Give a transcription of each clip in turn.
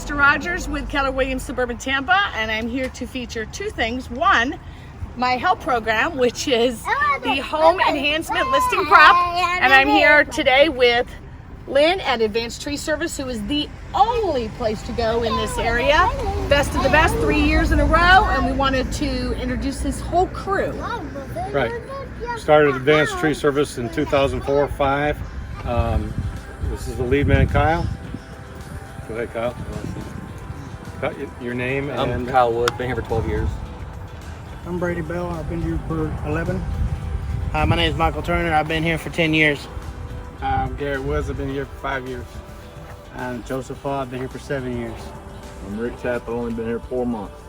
Krista Rogers with Keller Williams Suburban Tampa, and I'm here to feature two things. One, my help program, which is the Home Enhancement Listing Prep, and I'm here today with Lynn at Advanced Tree Service, who is the only place to go in this area. Best of the best, 3 years in a row, and we wanted to introduce this whole crew. Right. Started Advanced Tree Service in 2004-05. This is the lead man, Kyle. Go ahead, Kyle. Your name and... I'm Kyle Wood, been here for 12 years. I'm Brady Bell, I've been here for 11. My name is Michael Turner, I've been here for 10 years. I'm Garrett Woods, I've been here for 5 years. I'm Joseph Hall, I've been here for 7 years. I'm Rick Tapp, I've only been here 4 months.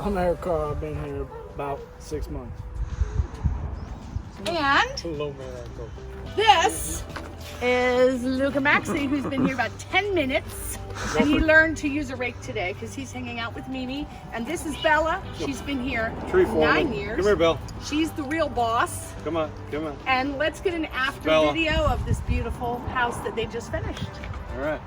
I'm Eric Carr, I've been here about 6 months. And this is Luca Maxey, who's been here about 10 minutes. And he learned to use a rake today because he's hanging out with Mimi. And this is Bella. She's been here 9 years. Come here, Bill. She's the real boss. Come on, come on. And let's get an after Bella. video of this beautiful house that they just finished. All right.